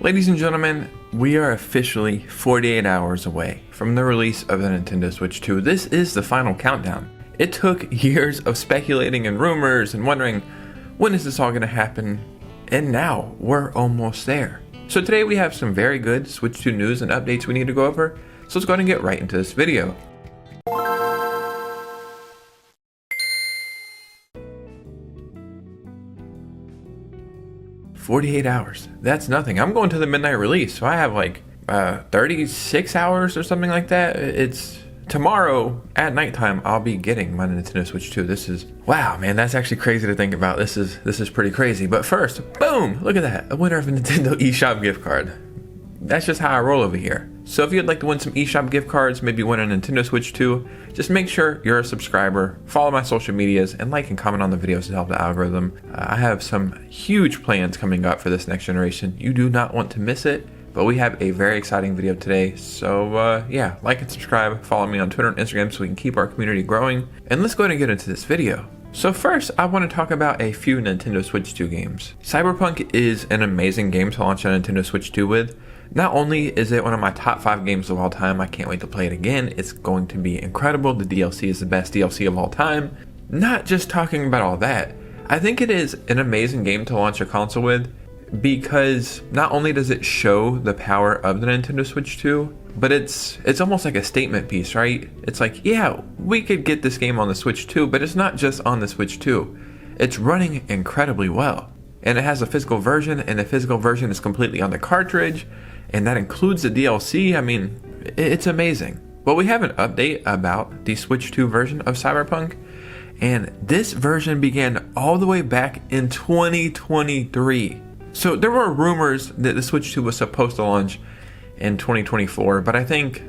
Ladies and gentlemen, we are officially 48 hours away from the release of the Nintendo Switch 2. This is the final countdown. It took years of speculating and rumors and wondering, when is this all going to happen? And now, we're almost there. So today we have some very good Switch 2 news and updates we need to go over, so let's go ahead and get right into this video. "48 hours. That's nothing. I'm going to the midnight release, so I have like 36 hours or something like that. It's tomorrow at nighttime. I'll be getting my Nintendo Switch 2. This is, wow, man, that's actually crazy to think about. This is pretty crazy. But first, boom, look at that. A winner of a Nintendo eShop gift card. That's just how I roll over here. So if you'd like to win some eShop gift cards, maybe win a Nintendo Switch 2, just make sure you're a subscriber, follow my social medias, and like and comment on the videos to help the algorithm. I have some huge plans coming up for this next generation. You do not want to miss it, but we have a very exciting video today. So yeah, like and subscribe, follow me on Twitter and Instagram so we can keep our community growing. And let's go ahead and get into this video. So first, I want to talk about a few Nintendo Switch 2 games. Cyberpunk is an amazing game to launch a Nintendo Switch 2 with. Not only is it one of my top 5 games of all time, I can't wait to play it again. It's going to be incredible. The DLC is the best DLC of all time. Not just talking about all that, I think it is an amazing game to launch a console with because not only does it show the power of the Nintendo Switch 2, but it's almost like a statement piece, right? It's like, yeah, we could get this game on the Switch 2, but it's not just on the Switch 2. It's running incredibly well. And it has a physical version, and the physical version is completely on the cartridge. And that includes the DLC. I mean, it's amazing. But we have an update about the Switch 2 version of Cyberpunk. And this version began all the way back in 2023. So there were rumors that the Switch 2 was supposed to launch in 2024. But I think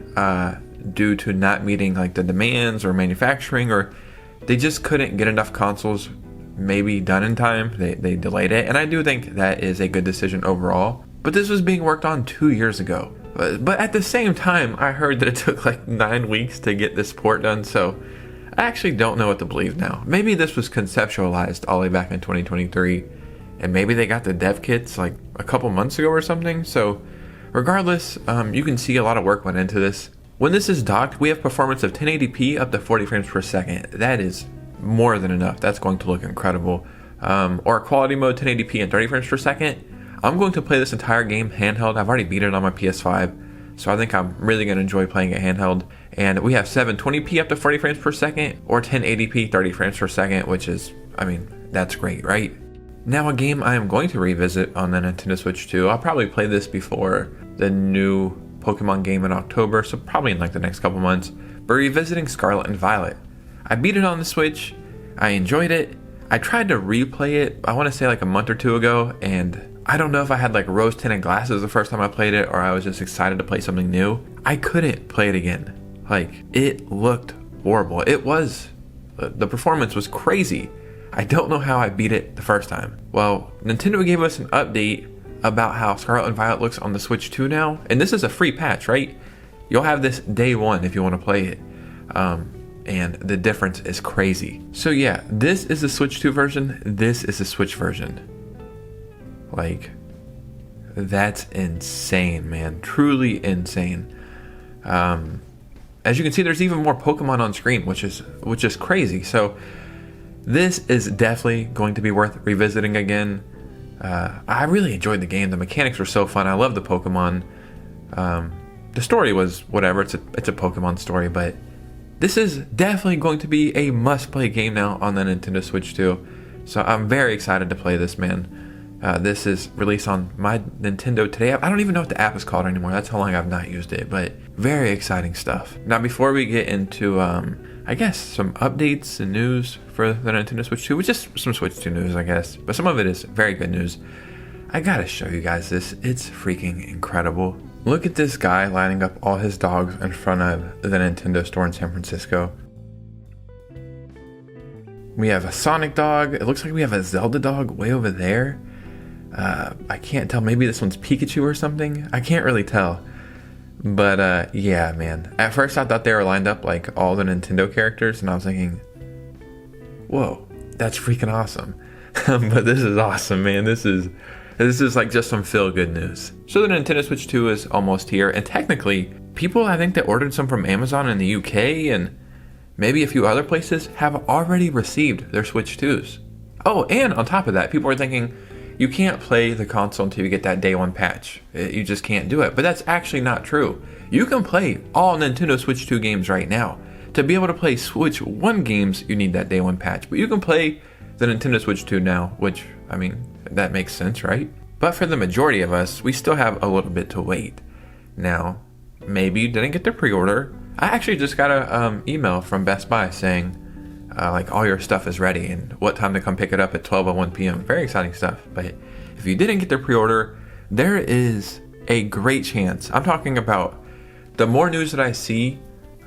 due to not meeting like the demands or manufacturing, or they just couldn't get enough consoles maybe done in time, they delayed it. And I do think that is a good decision overall. But this was being worked on 2 years ago. But at the same time, I heard that it took like 9 weeks to get this port done, so I actually don't know what to believe now. Maybe this was conceptualized all the way back in 2023, and maybe they got the dev kits like a couple months ago or something. So regardless, you can see a lot of work went into this. When this is docked, we have performance of 1080p up to 40 frames per second. That is more than enough. That's going to look incredible. Or quality mode 1080p and 30 frames per second. I'm going to play this entire game handheld. I've already beat it on my PS5, so I think I'm really going to enjoy playing it handheld. And we have 720p up to 40 frames per second, or 1080p 30 frames per second, which is, I mean, that's great, right? Now, a game I am going to revisit on the Nintendo Switch 2. I'll probably play this before the new Pokemon game in October, so probably in like the next couple months. But revisiting Scarlet and Violet. I beat it on the Switch. I enjoyed it. I tried to replay it, I want to say like a month or two ago, and I don't know if I had like rose tinted glasses the first time I played it, or I was just excited to play something new. I couldn't play it again. Like, it looked horrible. It was, the performance was crazy. I don't know how I beat it the first time. Well, Nintendo gave us an update about how Scarlet and Violet looks on the Switch 2 now. And this is a free patch, right? You'll have this day one if you want to play it. And the difference is crazy. So yeah, this is the Switch 2 version. This is the Switch version. Like, that's insane, man. Truly insane. As you can see, there's even more Pokemon on screen, which is crazy. So this is definitely going to be worth revisiting again. I really enjoyed the game. The mechanics were so fun. I love the Pokemon. The story was whatever. It's a Pokemon story, but this is definitely going to be a must-play game now on the Nintendo Switch 2. So I'm very excited to play this, man. This is released on my Nintendo today. I don't even know what the app is called anymore. That's how long I've not used it, but very exciting stuff. Now, before we get into, I guess, some updates and news for the Nintendo Switch 2, which is some Switch 2 news, I guess, but some of it is very good news, I gotta show you guys this. It's freaking incredible. Look at this guy lining up all his dogs in front of the Nintendo store in San Francisco. We have a Sonic dog. It looks like we have a Zelda dog way over there. I can't tell. Maybe this one's Pikachu or something. I can't really tell. But yeah, man. At first I thought they were lined up like all the Nintendo characters, and I was thinking, whoa, that's freaking awesome. But this is awesome, man. This is This is like just some feel-good news. So the Nintendo Switch 2 is almost here, and technically, people I think that ordered some from Amazon in the UK and maybe a few other places have already received their Switch 2s. Oh, and on top of that, people are thinking, you can't play the console until you get that day one patch. You just can't do it. But that's actually not true. You can play all Nintendo Switch 2 games right now. To be able to play Switch 1 games, you need that day one patch. But you can play the Nintendo Switch 2 now, which, I mean, that makes sense, right? But for the majority of us, we still have a little bit to wait. Now, maybe you didn't get the pre-order. I actually just got an email from Best Buy saying, like, all your stuff is ready and what time to come pick it up at 12:01 p.m. Very exciting stuff. But if you didn't get the pre-order, there is a great chance. I'm talking about the more news that I see,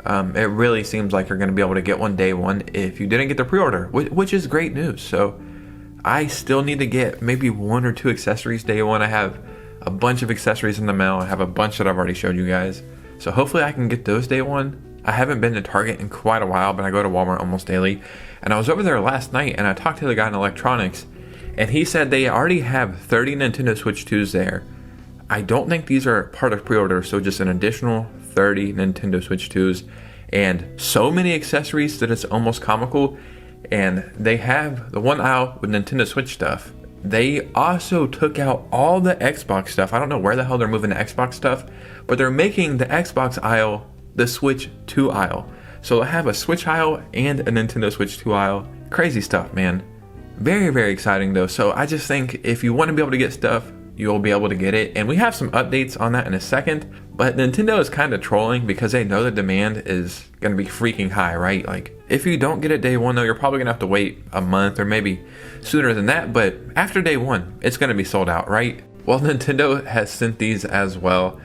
it really seems like you're going to be able to get one day one if you didn't get the pre-order, which is great news. So I still need to get maybe 1 or 2 accessories day one. I have a bunch of accessories in the mail. I have a bunch that I've already showed you guys. So hopefully I can get those day one. I haven't been to Target in quite a while, but I go to Walmart almost daily. And I was over there last night and I talked to the guy in electronics and he said they already have 30 Nintendo Switch 2s there. I don't think these are part of pre-order, so just an additional 30 Nintendo Switch 2s and so many accessories that it's almost comical. And they have the one aisle with Nintendo Switch stuff. They also took out all the Xbox stuff. I don't know where the hell they're moving the Xbox stuff, but they're making the Xbox aisle the Switch 2 aisle. So they'll have a Switch aisle and a Nintendo Switch 2 aisle. Crazy stuff, man. Very, very exciting though. So I just think if you want to be able to get stuff, you'll be able to get it. And we have some updates on that in a second. But Nintendo is kind of trolling because they know the demand is going to be freaking high, right? Like, if you don't get it day one, though, you're probably going to have to wait a month or maybe sooner than that. But after day one, it's going to be sold out, right? Well, Nintendo has sent these as well.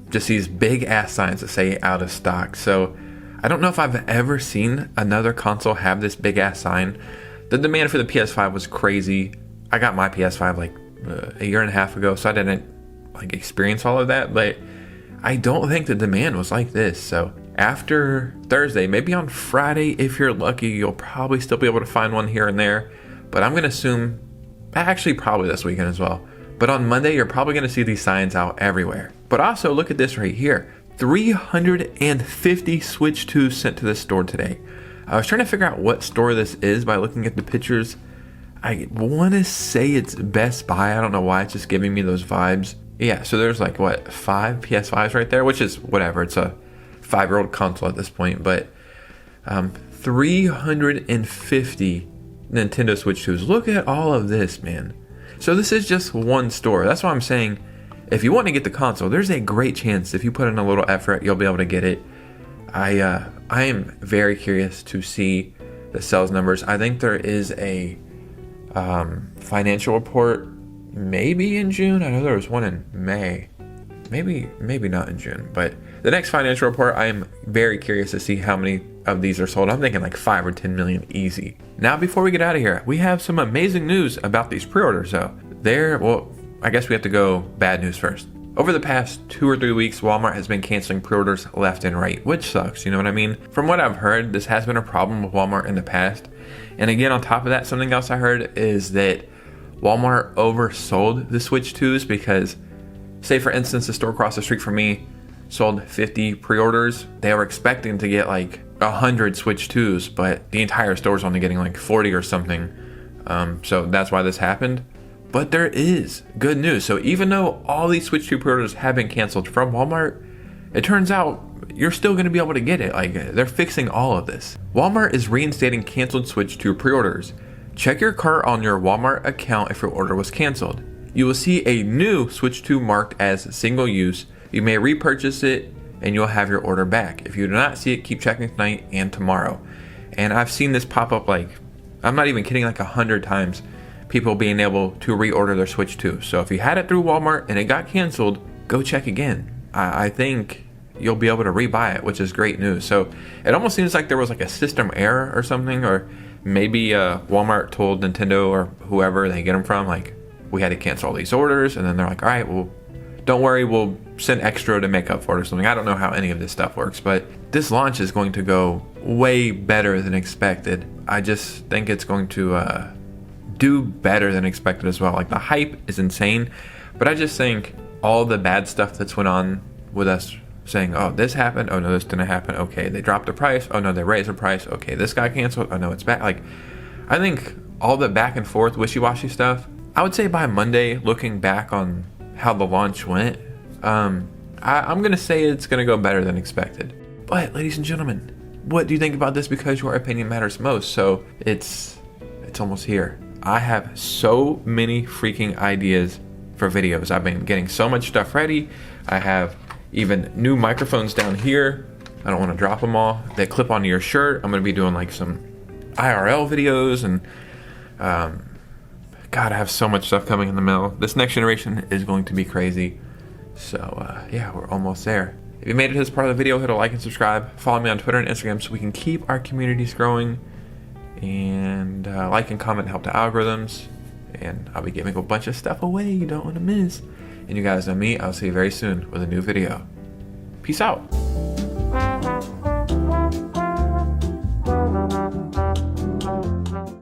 Just these big ass signs that say out of stock. So I don't know if I've ever seen another console have this big ass sign. The demand for the PS5 was crazy. I got my PS5 like a year and a half ago, so I didn't like experience all of that, but I don't think the demand was like this. So after Thursday, maybe on Friday, if you're lucky, you'll probably still be able to find one here and there, but I'm gonna assume actually probably this weekend as well. But on Monday, you're probably gonna see these signs out everywhere. But also look at this right here, 350 Switch 2s sent to this store today. I was trying to figure out what store this is by looking at the pictures. I want to say it's Best Buy. I don't know why. It's just giving me those vibes. Yeah, so there's like, what, 5 PS5s right there? Which is whatever. It's a 5-year-old console at this point. But 350 Nintendo Switch 2s. Look at all of this, man. So this is just one store. That's why I'm saying if you want to get the console, there's a great chance if you put in a little effort, you'll be able to get it. I am very curious to see the sales numbers. I think there is a financial report maybe in June. I know there was one in May. Maybe not in June, but the next financial report, I am very curious to see how many of these are sold. I'm thinking like 5 or 10 million easy. Now, before we get out of here, we have some amazing news about these pre-orders though. Well, I guess we have to go bad news first. Over the past 2 or 3 weeks, Walmart has been canceling pre-orders left and right, which sucks, you know what I mean? From what I've heard, this has been a problem with Walmart in the past. And again, on top of that, something else I heard is that Walmart oversold the Switch 2s because, say for instance, the store across the street from me sold 50 pre-orders. They were expecting to get like 100 Switch 2s, but the entire store is only getting like 40 or something. So that's why this happened. But there is good news. So even though all these Switch 2 pre-orders have been canceled from Walmart, it turns out you're still going to be able to get it. Like, they're fixing all of this. Walmart is reinstating canceled Switch 2 pre-orders. Check your cart on your Walmart account if your order was canceled. You will see a new Switch 2 marked as single use. You may repurchase it and you'll have your order back. If you do not see it, keep checking tonight and tomorrow. And I've seen this pop up like, I'm not even kidding, like 100 times. People being able to reorder their Switch 2. So if you had it through Walmart and it got canceled, go check again. I think you'll be able to rebuy it, which is great news. So it almost seems like there was like a system error or something, or maybe Walmart told Nintendo or whoever they get them from, like, we had to cancel all these orders, and then they're like, all right, well, don't worry, we'll send extra to make up for it or something. I don't know how any of this stuff works, but this launch is going to go way better than expected. I just think it's going to do better than expected as well. Like, the hype is insane, but I just think all the bad stuff that's went on with us saying, oh, this happened, oh no, this didn't happen, okay, they dropped the price, oh no, they raised the price, okay, this got canceled, oh no, it's back. Like, I think all the back and forth wishy-washy stuff, I would say by Monday, looking back on how the launch went, I'm gonna say it's gonna go better than expected. But ladies and gentlemen, what do you think about this? Because your opinion matters most. So it's almost here. I have so many freaking ideas for videos. I've been getting so much stuff ready. I have even new microphones down here. I don't want to drop them all. They clip onto your shirt. I'm going to be doing like some IRL videos, and God, I have so much stuff coming in the mail. This next generation is going to be crazy. So yeah, we're almost there. If you made it to this part of the video, hit a like and subscribe. Follow me on Twitter and Instagram so we can keep our communities growing. And like and comment help the algorithms. And I'll be giving a bunch of stuff away you don't want to miss. And you guys know me. I'll see you very soon with a new video. Peace out.